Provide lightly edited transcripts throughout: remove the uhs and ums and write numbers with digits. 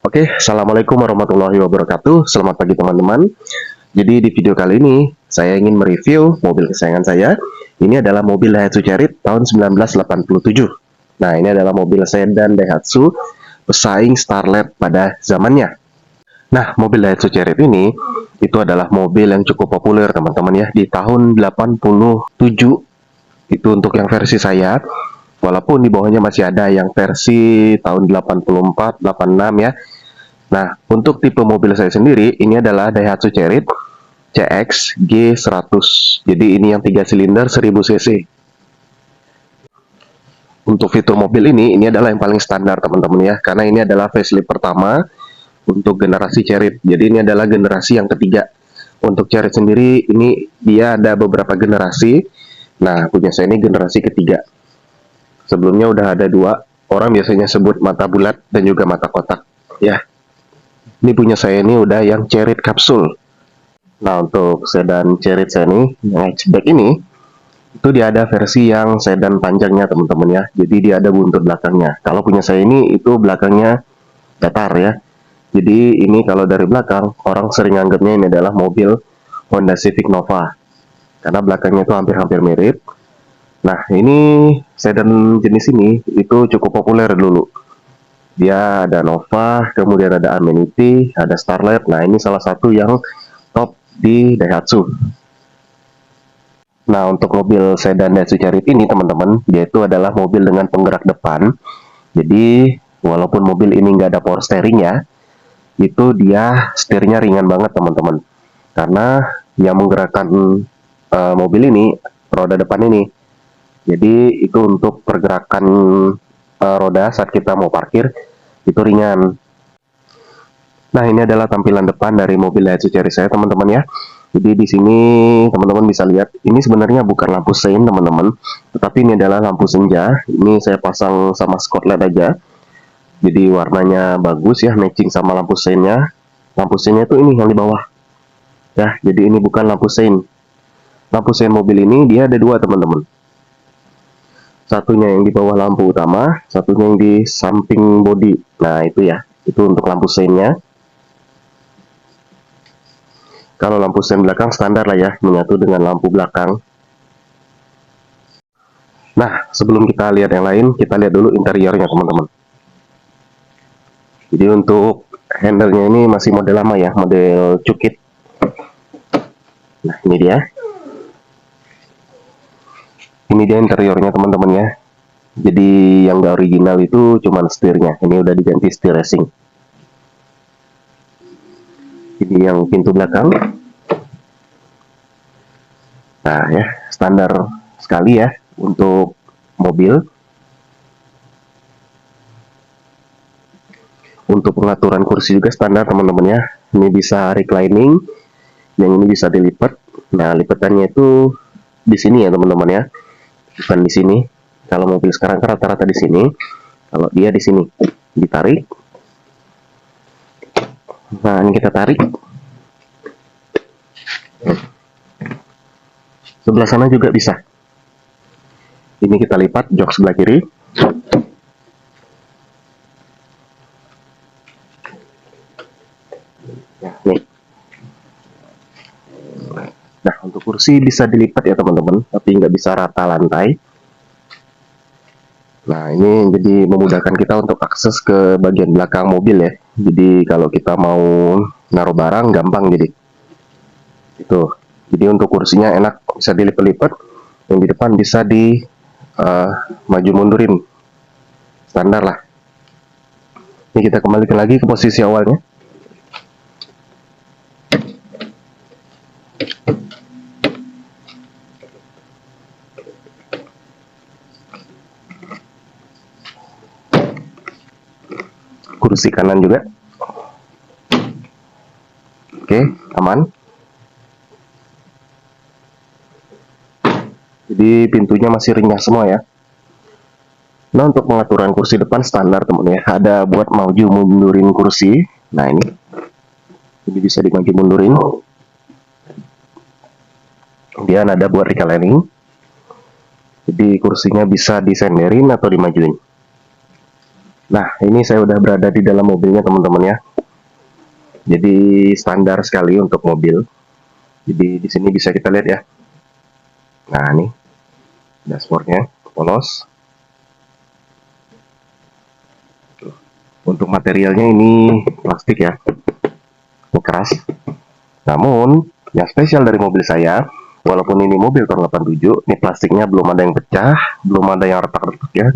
Oke, assalamualaikum warahmatullahi wabarakatuh. Selamat pagi teman-teman. Jadi di video kali ini saya ingin mereview mobil kesayangan saya. Ini adalah mobil Daihatsu Chery tahun 1987. Nah, ini adalah mobil sedan Daihatsu pesaing Starlet pada zamannya. Nah, mobil Daihatsu Chery ini itu adalah mobil yang cukup populer teman-teman ya di tahun 87. Itu untuk yang versi saya. Walaupun di bawahnya masih ada yang versi tahun 84, 86 ya. Nah, untuk tipe mobil saya sendiri, ini adalah Daihatsu Chery CX G100. Jadi ini yang 3 silinder 1000 cc. Untuk fitur mobil ini adalah yang paling standar teman-teman ya, karena ini adalah facelift pertama untuk generasi Chery. Jadi ini adalah generasi yang ketiga. Untuk Chery sendiri, ini dia ada beberapa generasi. Nah, punya saya ini generasi ketiga. Sebelumnya udah ada dua, orang biasanya sebut mata bulat dan juga mata kotak. Ya, ini punya saya ini udah yang Chery kapsul. Nah, untuk sedan Chery saya ini, yang hatchback ini, itu dia ada versi yang sedan panjangnya teman-teman ya. Jadi dia ada buntut belakangnya. Kalau punya saya ini, itu belakangnya datar ya. Jadi ini kalau dari belakang, orang sering anggapnya ini adalah mobil Honda Civic Nova. Karena belakangnya itu hampir-hampir mirip. Nah, ini sedan jenis ini, itu cukup populer dulu. Dia ada Nova, kemudian ada Amenity, ada Starlet. Nah, ini salah satu yang top di Daihatsu. Nah, untuk mobil sedan Daihatsu Chery ini, teman-teman, dia itu adalah mobil dengan penggerak depan. Jadi, walaupun mobil ini nggak ada power steering ya, itu dia setirnya ringan banget, teman-teman. Karena yang menggerakkan mobil ini, roda depan ini. Jadi, itu untuk pergerakan roda saat kita mau parkir, itu ringan. Nah, ini adalah tampilan depan dari mobil Daihatsu Chery saya, teman-teman ya. Jadi di sini teman-teman bisa lihat, ini sebenarnya bukan lampu sein, teman-teman, tetapi ini adalah lampu senja. Ini saya pasang sama skotlet aja. Jadi warnanya bagus ya, matching sama lampu seinnya. Lampu seinnya itu ini yang di bawah. Ya, jadi ini bukan lampu sein. Lampu sein mobil ini dia ada dua, teman-teman. Satunya yang di bawah lampu utama, satunya yang di samping bodi. Nah, itu ya. Itu untuk lampu seinnya. Kalau lampu sen belakang standar lah ya, menyatu dengan lampu belakang. Nah, sebelum kita lihat yang lain, kita lihat dulu interiornya teman-teman. Jadi untuk handle-nya ini masih model lama ya, model cukit. Nah, ini dia. Ini dia interiornya teman-teman ya. Jadi yang gak original itu cuman setirnya. Ini udah diganti setir racing. Ini yang pintu belakang. Nah ya, standar sekali ya untuk mobil. Untuk pengaturan kursi juga standar teman-teman ya. Ini bisa reclining, yang ini bisa dilipat. Nah, lipatannya itu di sini ya teman-teman ya, bukan di sini. Kalau mobil sekarang kan rata-rata di sini. Kalau dia di sini, ditarik. Nah, ini kita tarik. Sebelah sana juga bisa. Ini kita lipat jok sebelah kiri. Nah, nih. Nah, untuk kursi bisa dilipat ya teman-teman, tapi nggak bisa rata lantai. Nah, ini jadi memudahkan kita untuk akses ke bagian belakang mobil ya. Jadi kalau kita mau naruh barang gampang jadi. Itu. Jadi untuk kursinya enak, bisa dilipat-lipat. Yang di depan bisa di maju mundurin. Standar lah. Ini kita kembalikan lagi ke posisi awalnya. Kursi kanan juga. Oke, aman. Jadi pintunya masih renyah semua ya. Nah, untuk pengaturan kursi depan standar teman ya. Ada buat maju mundurin kursi. Nah, ini bisa dimaju mundurin. Kemudian ada buat reclining. Jadi kursinya bisa disenderin atau dimajuin. Nah, ini saya udah berada di dalam mobilnya teman-teman ya. Jadi standar sekali untuk mobil. Jadi di sini bisa kita lihat ya. Nah, ini dashboardnya polos. Untuk materialnya ini plastik ya, ini keras. Namun yang spesial dari mobil saya, walaupun ini mobil tahun 87, ini plastiknya belum ada yang pecah, belum ada yang retak-retak ya.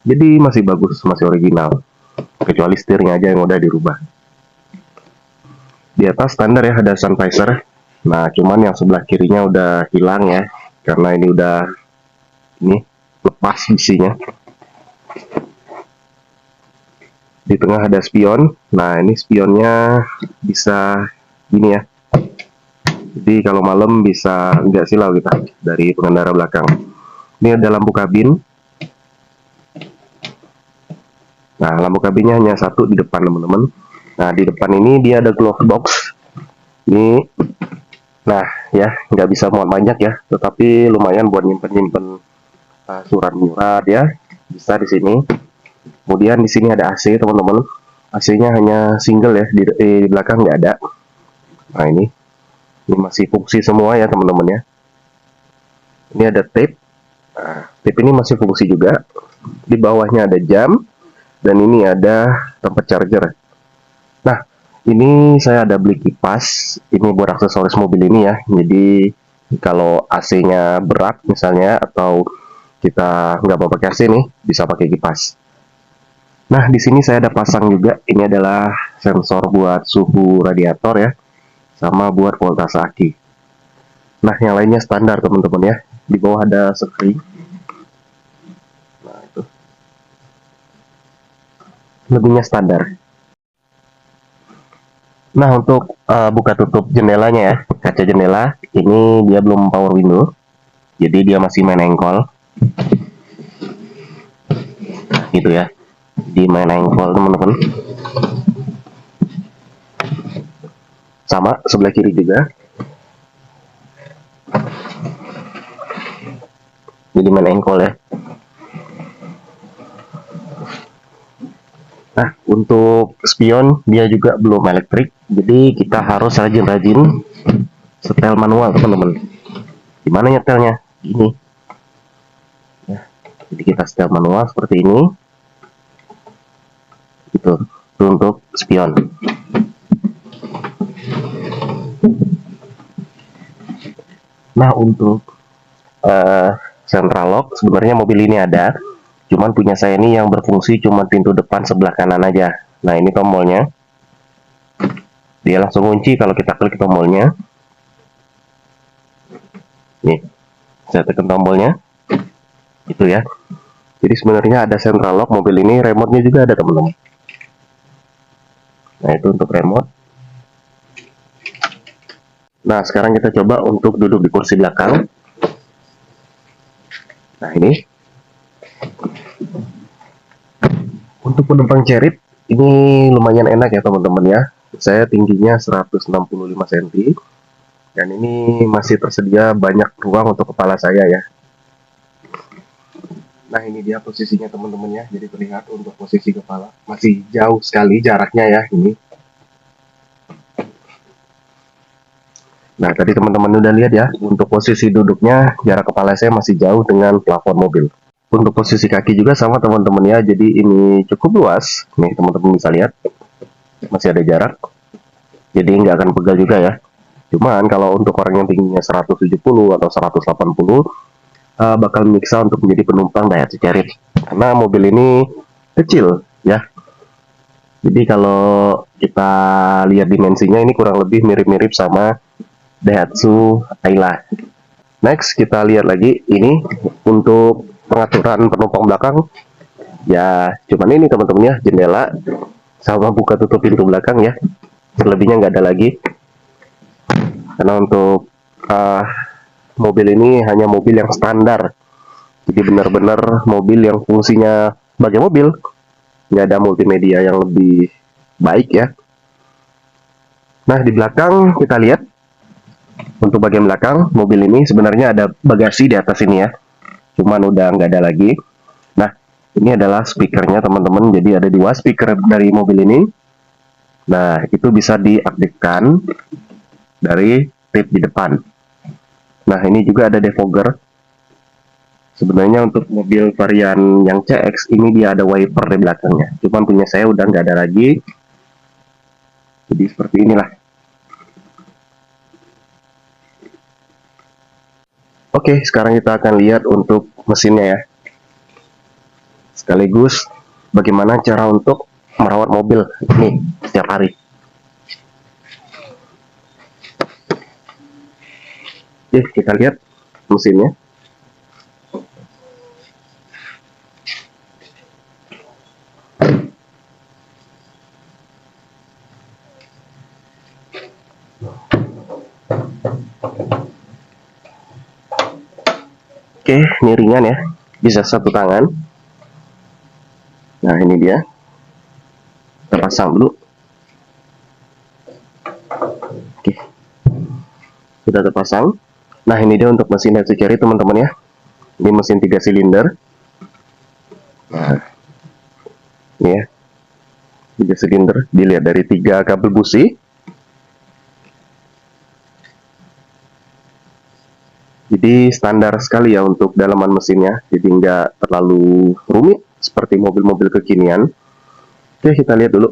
Jadi masih bagus, masih original. Kecuali setirnya aja yang udah dirubah. Di atas standar ya ada sun visor. Nah, cuman yang sebelah kirinya udah hilang ya, karena ini udah ini lepas bisinya. Di tengah ada spion. Nah, ini spionnya bisa gini ya. Jadi kalau malam bisa nggak silau kita dari pengendara belakang. Ini ada lampu kabin. Nah, lampu kabinnya hanya satu di depan teman-teman. Nah, di depan ini dia ada glove box. Ini, nah ya nggak bisa muat banyak ya, tetapi lumayan buat nyimpen-nyimpen surat-murat ya. Bisa di sini. Kemudian di sini ada AC teman-teman. AC-nya hanya single ya, di belakang nggak ada. Nah ini masih fungsi semua ya teman-teman ya. Ini ada tape. Nah, tape ini masih fungsi juga. Di bawahnya ada jam dan ini ada tempat charger. Nah ini saya ada beli kipas. Ini buat aksesoris mobil ini ya. Jadi kalau AC-nya berat misalnya atau kita nggak mau pakai AC nih, bisa pakai kipas. Nah, di sini saya ada pasang juga. Ini adalah sensor buat suhu radiator ya, sama buat voltase aki. Nah, yang lainnya standar teman-teman ya. Di bawah ada screen. Nah, itu lebihnya standar. Nah, untuk buka tutup jendelanya ya, kaca jendela ini dia belum power window, jadi dia masih main engkol. Gitu ya. Di main engkol teman-teman. Sama sebelah kiri juga. Jadi main engkol ya. Nah, untuk spion dia juga belum elektrik, jadi kita harus rajin-rajin setel manual teman-teman. Gimana nyetelnya? Ini. Ya, jadi kita setel manual seperti ini. Itu untuk spion. Nah, untuk central lock sebenarnya mobil ini ada, cuman punya saya ini yang berfungsi cuma pintu depan sebelah kanan aja. Nah, ini tombolnya, dia langsung kunci kalau kita klik tombolnya. Nih, saya tekan tombolnya, itu ya. Jadi sebenarnya ada central lock mobil ini, remote-nya juga ada teman-teman. Nah, itu untuk remote. Nah, sekarang kita coba untuk duduk di kursi belakang. Nah, ini untuk penumpang Chery ini lumayan enak ya teman-teman ya. Saya tingginya 165 cm dan ini masih tersedia banyak ruang untuk kepala saya ya. Nah, ini dia posisinya teman-teman ya. Jadi terlihat untuk posisi kepala masih jauh sekali jaraknya ya ini. Nah, tadi teman-teman udah lihat ya, untuk posisi duduknya jarak kepala saya masih jauh dengan plafon mobil. Untuk posisi kaki juga sama teman-teman ya, jadi ini cukup luas. Nih teman-teman bisa lihat, masih ada jarak. Jadi nggak akan pegal juga ya. Cuman kalau untuk orang yang tingginya 170 atau 180, bakal miksa untuk menjadi penumpang Daihatsu Chery. Karena mobil ini kecil ya. Jadi kalau kita lihat dimensinya ini kurang lebih mirip-mirip sama Daihatsu Ayla. Next kita lihat lagi ini untuk pengaturan penumpang belakang. Ya cuman ini teman-teman ya, jendela sama buka tutup pintu belakang ya. Selebihnya nggak ada lagi. Karena untuk mobil ini hanya mobil yang standar. Jadi benar-benar mobil yang fungsinya sebagai mobil. Nggak ada multimedia yang lebih baik ya. Nah di belakang kita lihat. Untuk bagian belakang mobil ini sebenarnya ada bagasi di atas ini ya, cuman udah nggak ada lagi. Nah Ini adalah speakernya teman-teman, jadi ada dua speaker dari mobil ini. Nah, itu bisa diaktifkan dari tip di depan. Nah, ini juga ada defogger. Sebenarnya untuk mobil varian yang CX ini dia ada wiper di belakangnya. Cuman punya saya udah nggak ada lagi. Jadi seperti inilah. Oke, sekarang kita akan lihat untuk mesinnya ya. Sekaligus bagaimana cara untuk merawat mobil ini setiap hari. Oke, kita lihat mesinnya. Oke, ini ringan ya, bisa satu tangan. Nah, ini dia. Kita pasang dulu. Oke, sudah terpasang. Nah, ini dia untuk mesin Daihatsu Cherry teman-teman ya. Ini mesin 3 silinder. Nah, ini ya, 3 silinder. Dilihat dari 3 kabel busi. Jadi standar sekali ya untuk dalaman mesinnya, jadi nggak terlalu rumit seperti mobil-mobil kekinian. Oke, kita lihat dulu.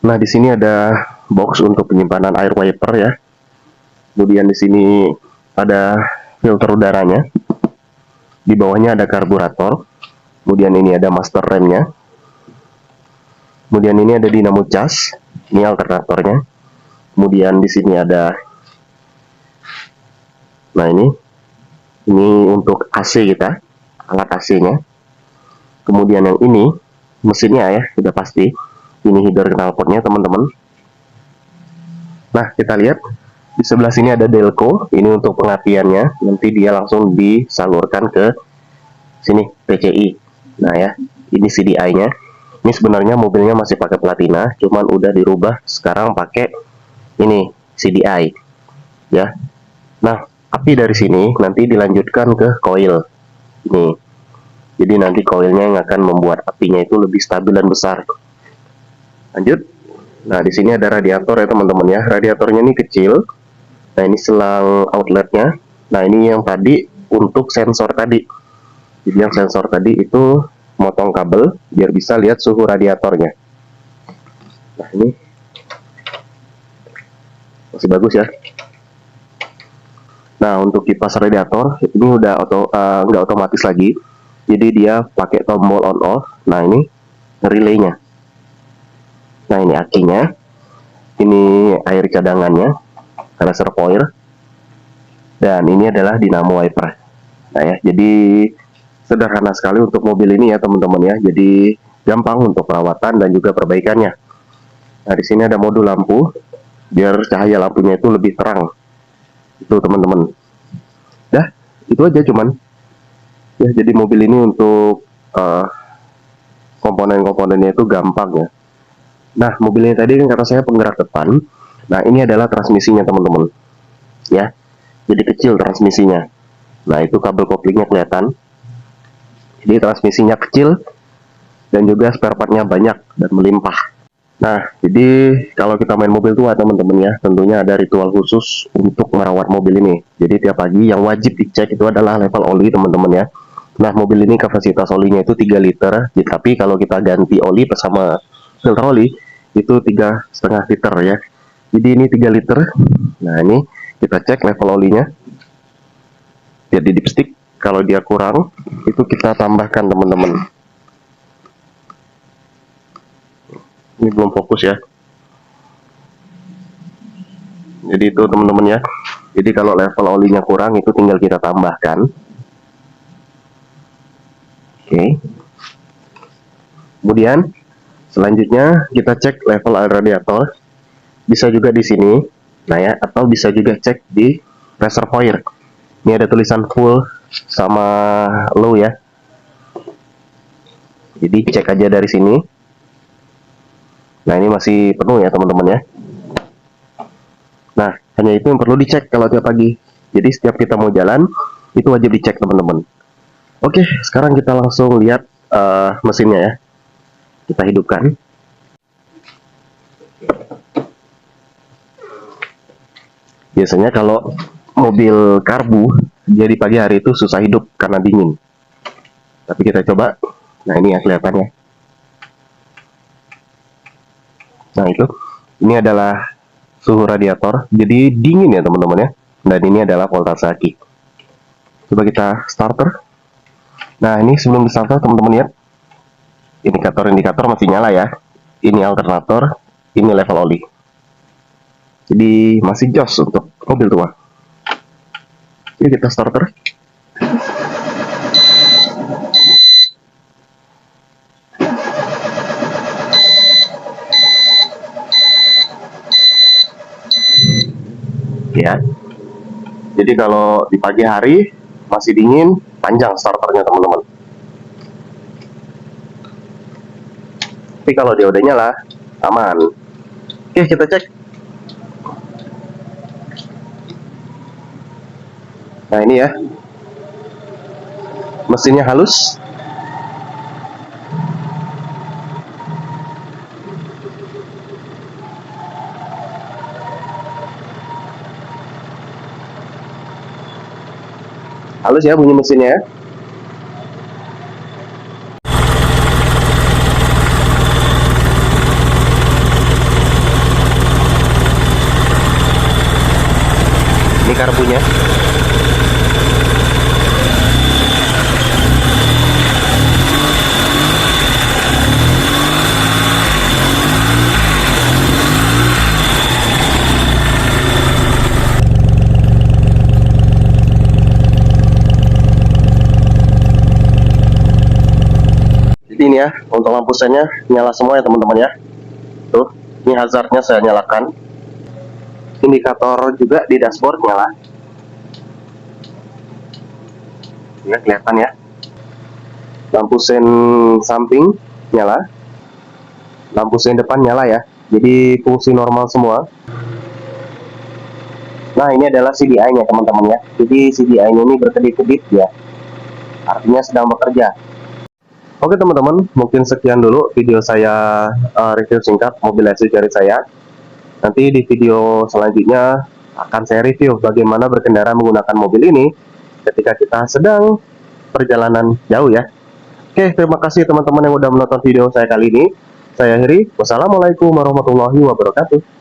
Nah, di sini ada box untuk penyimpanan air wiper ya. Kemudian di sini ada filter udaranya. Di bawahnya ada karburator. Kemudian ini ada master remnya. Kemudian ini ada dinamo cas. Ini alternatornya. Kemudian di sini ada, nah ini untuk AC kita, alat AC-nya. Kemudian yang ini mesinnya ya, sudah pasti. Ini header knalpotnya teman-teman. Nah, kita lihat di sebelah sini ada delco. Ini untuk pengapiannya. Nanti dia langsung disalurkan ke sini PCI. Nah ya, ini CDI-nya. Ini sebenarnya mobilnya masih pakai platina, cuman udah dirubah sekarang pakai ini CDI. Ya. Nah, api dari sini nanti dilanjutkan ke coil ini. Jadi nanti coilnya yang akan membuat apinya itu lebih stabil dan besar. Lanjut. Nah, di sini ada radiator ya teman-teman ya. Radiatornya ini kecil. Nah, ini selang outletnya. Nah, ini yang tadi untuk sensor tadi. Jadi yang sensor tadi itu motong kabel biar bisa lihat suhu radiatornya. Nah, ini masih bagus ya. Nah, untuk kipas radiator ini udah nggak otomatis lagi. Jadi dia pakai tombol on off. Nah, ini relaynya. Nah, ini akinya. Ini air cadangannya, reservoir. Dan ini adalah dinamo wiper. Nah ya, jadi sederhana sekali untuk mobil ini ya teman-teman ya. Jadi gampang untuk perawatan dan juga perbaikannya. Nah, di sini ada modul lampu biar cahaya lampunya itu lebih terang. Itu teman-teman. Dah, itu aja cuman. Ya, jadi mobil ini untuk komponen-komponennya itu gampang ya. Nah, mobil ini tadi kan kata saya penggerak depan. Nah, ini adalah transmisinya teman-teman. Ya, jadi kecil transmisinya. Nah, itu kabel koplingnya kelihatan. Jadi transmisinya kecil dan juga spare partnya banyak dan melimpah. Nah, jadi kalau kita main mobil tua teman-teman ya, tentunya ada ritual khusus untuk merawat mobil ini. Jadi tiap pagi yang wajib dicek itu adalah level oli teman-teman ya. Nah, mobil ini kapasitas olinya itu 3 liter, tapi kalau kita ganti oli bersama filter oli itu 3,5 liter ya. Jadi ini 3 liter. Nah, ini kita cek level olinya. Jadi dipstick, kalau dia kurang itu kita tambahkan teman-teman. Ini belum fokus ya. Jadi itu teman-teman ya. Jadi kalau level olinya kurang itu tinggal kita tambahkan. Oke. Kemudian selanjutnya kita cek level air radiator. Bisa juga di sini. Nah ya, atau bisa juga cek di reservoir. Ini ada tulisan full sama low ya. Jadi cek aja dari sini. Nah, ini masih penuh ya teman-teman ya. Nah, hanya itu yang perlu dicek kalau tiap pagi. Jadi setiap kita mau jalan, itu wajib dicek teman-teman. Oke, sekarang kita langsung lihat mesinnya ya. Kita hidupkan. Biasanya kalau mobil karbu, dia di pagi hari itu susah hidup karena dingin. Tapi kita coba. Nah ini ya kelihatannya. Nah itu, ini adalah suhu radiator. Jadi dingin ya teman-teman ya. Dan ini adalah voltase aki. Coba kita starter. Nah ini sebelum di starter teman-teman lihat. Indikator-indikator masih nyala ya. Ini alternator, ini level oli. Jadi masih jos untuk mobil tua. Jadi kita starter. Ya. Jadi kalau di pagi hari masih dingin, panjang starternya teman-teman. Tapi kalau dia udah nyala, aman. Oke, kita cek. Nah ini ya, mesinnya halus. Halus ya bunyi mesinnya ya. Ini karbunya. Jadi ini ya, untuk lampu sennya nyala semua ya teman-teman ya. Tuh, ini hazardnya saya nyalakan. Indikator juga di dashboard nyala. Ya, kelihatan ya. Lampu sen samping nyala. Lampu sen depan nyala ya. Jadi fungsi normal semua. Nah, ini adalah CDI-nya teman-teman ya. Jadi CDI-nya ini berkedip-kedip ya. Artinya sedang bekerja. Oke teman-teman, mungkin sekian dulu video saya review singkat mobil SUV Cherry saya. Nanti di video selanjutnya akan saya review bagaimana berkendara menggunakan mobil ini ketika kita sedang perjalanan jauh ya. Oke, terima kasih teman-teman yang udah menonton video saya kali ini. Saya akhiri. Wassalamualaikum warahmatullahi wabarakatuh.